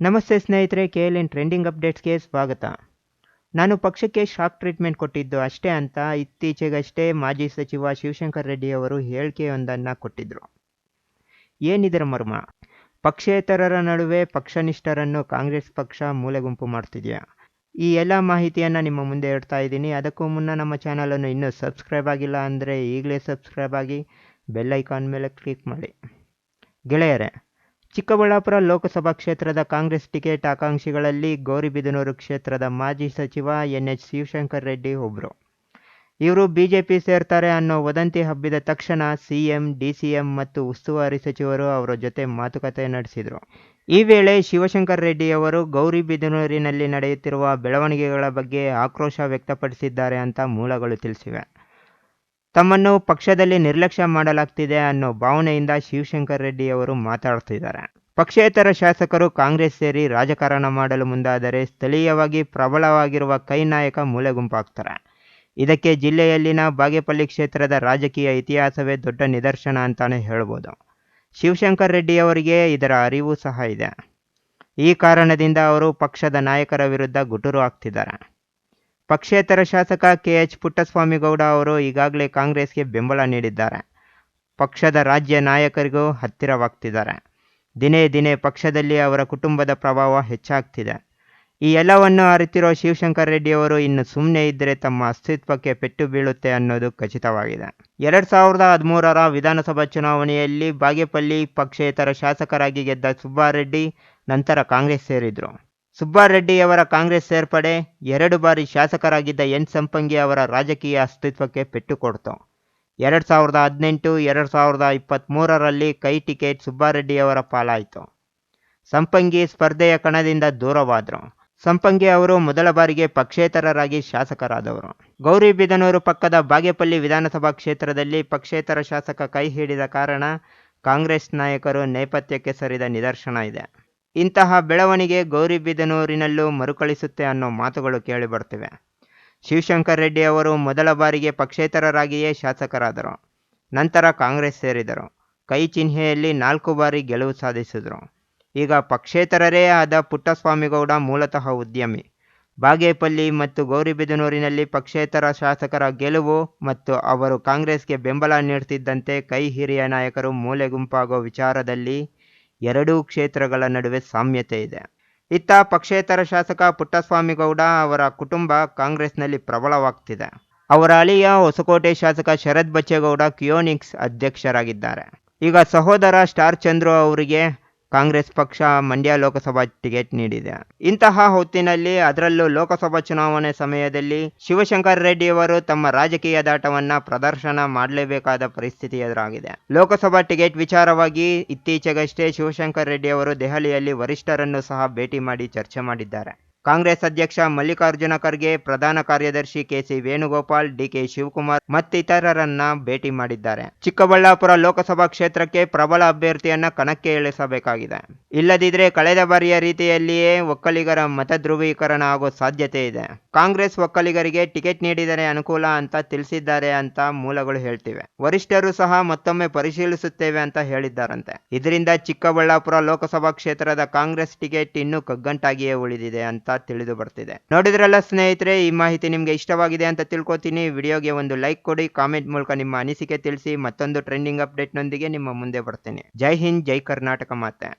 ನಮಸ್ತೆ ಸ್ನೇಹಿತರೆ, KLN trending ಅಪ್ಡೇಟ್ಸ್ಗೆ ಸ್ವಾಗತ. ನಾನು ಪಕ್ಷಕ್ಕೆ ಶಾಕ್ ಟ್ರೀಟ್ಮೆಂಟ್ ಕೊಟ್ಟಿದ್ದು ಅಷ್ಟೇ ಅಂತ ಇತ್ತೀಚೆಗಷ್ಟೇ ಮಾಜಿ ಸಚಿವ ಶಿವಶಂಕರ್ ರೆಡ್ಡಿ ಅವರು ಹೇಳಿಕೆಯೊಂದನ್ನು ಕೊಟ್ಟಿದ್ದರು. ಏನಿದರ ಮರ್ಮ? ಪಕ್ಷೇತರರ ನಡುವೆ ಪಕ್ಷನಿಷ್ಠರನ್ನು ಕಾಂಗ್ರೆಸ್ ಪಕ್ಷ ಮೂಲೆಗುಂಪು ಮಾಡ್ತಿದೆಯಾ? ಈ ಎಲ್ಲ ಮಾಹಿತಿಯನ್ನು ನಿಮ್ಮ ಮುಂದೆ ಇಡ್ತಾ ಇದ್ದೀನಿ. ಅದಕ್ಕೂ ಮುನ್ನ ನಮ್ಮ ಚಾನಲನ್ನು ಇನ್ನೂ ಸಬ್ಸ್ಕ್ರೈಬ್ ಆಗಿಲ್ಲ ಅಂದರೆ ಈಗಲೇ ಸಬ್ಸ್ಕ್ರೈಬ್ ಆಗಿ ಬೆಲ್ ಐಕಾನ್ ಮೇಲೆ ಕ್ಲಿಕ್ ಮಾಡಿ. ಗೆಳೆಯರೇ, ಚಿಕ್ಕಬಳ್ಳಾಪುರ ಲೋಕಸಭಾ ಕ್ಷೇತ್ರದ ಕಾಂಗ್ರೆಸ್ ಟಿಕೆಟ್ ಆಕಾಂಕ್ಷಿಗಳಲ್ಲಿ ಗೌರಿಬಿದನೂರು ಕ್ಷೇತ್ರದ ಮಾಜಿ ಸಚಿವ NH ಶಿವಶಂಕರ್ ರೆಡ್ಡಿ ಒಬ್ಬರು. ಇವರು ಬಿಜೆಪಿ ಸೇರ್ತಾರೆ ಅನ್ನೋ ವದಂತಿ ಹಬ್ಬಿದ ತಕ್ಷಣ CM, DCM ಮತ್ತು ಉಸ್ತುವಾರಿ ಸಚಿವರು ಅವರ ಜೊತೆ ಮಾತುಕತೆ ನಡೆಸಿದರು. ಈ ವೇಳೆ ಶಿವಶಂಕರ್ ರೆಡ್ಡಿಯವರು ಗೌರಿಬಿದನೂರಿನಲ್ಲಿ ನಡೆಯುತ್ತಿರುವ ಬೆಳವಣಿಗೆಗಳ ಬಗ್ಗೆ ಆಕ್ರೋಶ ವ್ಯಕ್ತಪಡಿಸಿದ್ದಾರೆ ಅಂತ ಮೂಲಗಳು ತಿಳಿಸಿವೆ. ತಮ್ಮನ್ನು ಪಕ್ಷದಲ್ಲಿ ನಿರ್ಲಕ್ಷ್ಯ ಮಾಡಲಾಗ್ತಿದೆ ಅನ್ನೋ ಭಾವನೆಯಿಂದ ಶಿವಶಂಕರ್ ರೆಡ್ಡಿಯವರು ಮಾತಾಡ್ತಿದ್ದಾರೆ. ಪಕ್ಷೇತರ ಶಾಸಕರು ಕಾಂಗ್ರೆಸ್ ಸೇರಿ ರಾಜಕಾರಣ ಮಾಡಲು ಮುಂದಾದರೆ ಸ್ಥಳೀಯವಾಗಿ ಪ್ರಬಲವಾಗಿರುವ ಕೈ ನಾಯಕ ಮೂಲೆಗುಂಪಾಗ್ತಾರೆ. ಇದಕ್ಕೆ ಜಿಲ್ಲೆಯಲ್ಲಿನ ಬಾಗೇಪಲ್ಲಿ ಕ್ಷೇತ್ರದ ರಾಜಕೀಯ ಇತಿಹಾಸವೇ ದೊಡ್ಡ ನಿದರ್ಶನ ಅಂತಾನೆ ಹೇಳ್ಬೋದು. ಶಿವಶಂಕರ್ ರೆಡ್ಡಿಯವರಿಗೆ ಇದರ ಅರಿವು ಸಹ ಇದೆ. ಈ ಕಾರಣದಿಂದ ಅವರು ಪಕ್ಷದ ನಾಯಕರ ವಿರುದ್ಧ ಗುಟುರು ಹಾಕ್ತಿದ್ದಾರೆ. ಪಕ್ಷೇತರ ಶಾಸಕ KH ಪುಟ್ಟಸ್ವಾಮಿಗೌಡ ಅವರು ಈಗಾಗಲೇ ಕಾಂಗ್ರೆಸ್ಗೆ ಬೆಂಬಲ ನೀಡಿದ್ದಾರೆ. ಪಕ್ಷದ ರಾಜ್ಯ ನಾಯಕರಿಗೂ ಹತ್ತಿರವಾಗ್ತಿದ್ದಾರೆ. ದಿನೇ ದಿನೇ ಪಕ್ಷದಲ್ಲಿ ಅವರ ಕುಟುಂಬದ ಪ್ರಭಾವ ಹೆಚ್ಚಾಗ್ತಿದೆ. ಈ ಎಲ್ಲವನ್ನು ಅರಿತಿರೋ ಶಿವಶಂಕರ್ ರೆಡ್ಡಿಯವರು ಇನ್ನು ಸುಮ್ಮನೆ ಇದ್ದರೆ ತಮ್ಮ ಅಸ್ತಿತ್ವಕ್ಕೆ ಪೆಟ್ಟು ಬೀಳುತ್ತೆ ಅನ್ನೋದು ಖಚಿತವಾಗಿದೆ. 2013ರ ವಿಧಾನಸಭಾ ಚುನಾವಣೆಯಲ್ಲಿ ಬಾಗೇಪಲ್ಲಿ ಪಕ್ಷೇತರ ಶಾಸಕರಾಗಿ ಗೆದ್ದ ಸುಬ್ಬಾರೆಡ್ಡಿ ನಂತರ ಕಾಂಗ್ರೆಸ್ ಸೇರಿದ್ರು. ಸುಬ್ಬಾರೆಡ್ಡಿಯವರ ಕಾಂಗ್ರೆಸ್ ಸೇರ್ಪಡೆ 2 ಬಾರಿ ಶಾಸಕರಾಗಿದ್ದ N ಸಂಪಂಗಿ ಅವರ ರಾಜಕೀಯ ಅಸ್ತಿತ್ವಕ್ಕೆ ಪೆಟ್ಟು ಕೊಡ್ತು. 2018, 2023ರಲ್ಲಿ ಕೈ ಟಿಕೆಟ್ ಸುಬ್ಬಾರೆಡ್ಡಿಯವರ ಪಾಲಾಯಿತು. ಸಂಪಂಗಿ ಸ್ಪರ್ಧೆಯ ಕಣದಿಂದ ದೂರವಾದರು. ಸಂಪಂಗಿ ಅವರು ಮೊದಲ ಬಾರಿಗೆ ಪಕ್ಷೇತರರಾಗಿ ಶಾಸಕರಾದವರು. ಗೌರಿಬಿದನೂರು ಪಕ್ಕದ ಬಾಗೇಪಲ್ಲಿ ವಿಧಾನಸಭಾ ಕ್ಷೇತ್ರದಲ್ಲಿ ಪಕ್ಷೇತರ ಶಾಸಕ ಕೈ ಹಿಡಿದ ಕಾರಣ ಕಾಂಗ್ರೆಸ್ ನಾಯಕರು ನೇಪಥ್ಯಕ್ಕೆ ಸರಿದ ನಿದರ್ಶನ ಇದೆ. ಇಂತಹ ಬೆಳವಣಿಗೆ ಗೌರಿಬಿದನೂರಿನಲ್ಲೂ ಮರುಕಳಿಸುತ್ತೆ ಅನ್ನೋ ಮಾತುಗಳು ಕೇಳಿಬರ್ತಿವೆ. ಶಿವಶಂಕರ್ ರೆಡ್ಡಿ ಅವರು ಮೊದಲ ಬಾರಿಗೆ ಪಕ್ಷೇತರರಾಗಿಯೇ ಶಾಸಕರಾದರು. ನಂತರ ಕಾಂಗ್ರೆಸ್ ಸೇರಿದರು. ಕೈ ಚಿಹ್ನೆಯಲ್ಲಿ 4 ಬಾರಿ ಗೆಲುವು ಸಾಧಿಸಿದರು. ಈಗ ಪಕ್ಷೇತರರೇ ಆದ ಪುಟ್ಟಸ್ವಾಮಿಗೌಡ ಮೂಲತಃ ಉದ್ಯಮಿ. ಬಾಗೇಪಲ್ಲಿ ಮತ್ತು ಗೌರಿಬಿದನೂರಿನಲ್ಲಿ ಪಕ್ಷೇತರ ಶಾಸಕರ ಗೆಲುವು ಮತ್ತು ಅವರು ಕಾಂಗ್ರೆಸ್ಗೆ ಬೆಂಬಲ ನೀಡ್ತಿದ್ದಂತೆ ಕೈ ಹಿರಿಯ ನಾಯಕರು ಮೂಲೆಗುಂಪಾಗೋ ವಿಚಾರದಲ್ಲಿ ಎರಡೂ ಕ್ಷೇತ್ರಗಳ ನಡುವೆ ಸಾಮ್ಯತೆ ಇದೆ. ಇತ್ತ ಪಕ್ಷೇತರ ಶಾಸಕ ಪುಟ್ಟಸ್ವಾಮಿಗೌಡ ಅವರ ಕುಟುಂಬ ಕಾಂಗ್ರೆಸ್ನಲ್ಲಿ ಪ್ರಬಲವಾಗ್ತಿದೆ. ಅವರ ಅಳಿಯ ಹೊಸಕೋಟೆ ಶಾಸಕ ಶರತ್ ಬಚ್ಚೇಗೌಡ ಕಿಯೋನಿಕ್ಸ್ ಅಧ್ಯಕ್ಷರಾಗಿದ್ದಾರೆ. ಈಗ ಸಹೋದರ ಸ್ಟಾರ್ ಚಂದ್ರು ಅವರಿಗೆ ಕಾಂಗ್ರೆಸ್ ಪಕ್ಷ ಮಂಡ್ಯ ಲೋಕಸಭಾ ಟಿಕೆಟ್ ನೀಡಿದೆ. ಇಂತಹ ಹೊತ್ತಿನಲ್ಲಿ, ಅದರಲ್ಲೂ ಲೋಕಸಭಾ ಚುನಾವಣೆ ಸಮಯದಲ್ಲಿ ಶಿವಶಂಕರ್ ರೆಡ್ಡಿಯವರು ತಮ್ಮ ರಾಜಕೀಯ ದಾಟವನ್ನ ಪ್ರದರ್ಶನ ಮಾಡಲೇಬೇಕಾದ ಪರಿಸ್ಥಿತಿ ಎದುರಾಗಿದೆ. ಲೋಕಸಭಾ ಟಿಕೆಟ್ ವಿಚಾರವಾಗಿ ಇತ್ತೀಚೆಗಷ್ಟೇ ಶಿವಶಂಕರ್ ರೆಡ್ಡಿಯವರು ದೆಹಲಿಯಲ್ಲಿ ವರಿಷ್ಠರನ್ನು ಸಹ ಭೇಟಿ ಮಾಡಿ ಚರ್ಚೆ ಮಾಡಿದ್ದಾರೆ. ಕಾಂಗ್ರೆಸ್ ಅಧ್ಯಕ್ಷ ಮಲ್ಲಿಕಾರ್ಜುನ ಖರ್ಗೆ, ಪ್ರಧಾನ ಕಾರ್ಯದರ್ಶಿ KC ವೇಣುಗೋಪಾಲ್, DK ಶಿವಕುಮಾರ್ ಮತ್ತಿತರರನ್ನ ಭೇಟಿ ಮಾಡಿದ್ದಾರೆ. ಚಿಕ್ಕಬಳ್ಳಾಪುರ ಲೋಕಸಭಾ ಕ್ಷೇತ್ರಕ್ಕೆ ಪ್ರಬಲ ಅಭ್ಯರ್ಥಿಯನ್ನ ಕಣಕ್ಕೆ ಇಳಿಸಬೇಕಾಗಿದೆ. ಇಲ್ಲದಿದ್ರೆ ಕಳೆದ ಬಾರಿಯ ರೀತಿಯಲ್ಲಿಯೇ ಒಕ್ಕಲಿಗರ ಮತ ಧ್ರುವೀಕರಣ ಆಗೋ ಸಾಧ್ಯತೆ ಇದೆ. ಕಾಂಗ್ರೆಸ್ ಒಕ್ಕಲಿಗರಿಗೆ ಟಿಕೆಟ್ ನೀಡಿದರೆ ಅನುಕೂಲ ಅಂತ ತಿಳಿಸಿದ್ದಾರೆ ಅಂತ ಮೂಲಗಳು ಹೇಳ್ತಿವೆ. ವರಿಷ್ಠರು ಸಹ ಮತ್ತೊಮ್ಮೆ ಪರಿಶೀಲಿಸುತ್ತೇವೆ ಅಂತ ಹೇಳಿದ್ದಾರಂತೆ. ಇದರಿಂದ ಚಿಕ್ಕಬಳ್ಳಾಪುರ ಲೋಕಸಭಾ ಕ್ಷೇತ್ರದ ಕಾಂಗ್ರೆಸ್ ಟಿಕೆಟ್ ಇನ್ನೂ ಕಗ್ಗಂಟಾಗಿಯೇ ಉಳಿದಿದೆ ಅಂತ ತಿಳಿದು ಬರ್ತಿದೆ. ನೋಡಿದ್ರಲ್ಲ ಸ್ನೇಹಿತರೆ, ಈ ಮಾಹಿತಿ ನಿಮ್ಗೆ ಇಷ್ಟವಾಗಿದೆ ಅಂತ ತಿಳ್ಕೊತೀನಿ. ವಿಡಿಯೋಗೆ ಒಂದು ಲೈಕ್ ಕೊಡಿ, ಕಾಮೆಂಟ್ ಮೂಲಕ ನಿಮ್ಮ ಅನಿಸಿಕೆ ತಿಳಿಸಿ. ಮತ್ತೊಂದು ಟ್ರೆಂಡಿಂಗ್ ಅಪ್ಡೇಟ್ ನೊಂದಿಗೆ ನಿಮ್ಮ ಮುಂದೆ ಬರ್ತೀನಿ. ಜೈ ಹಿಂದ್, ಜೈ ಕರ್ನಾಟಕ ಮಾತೆ.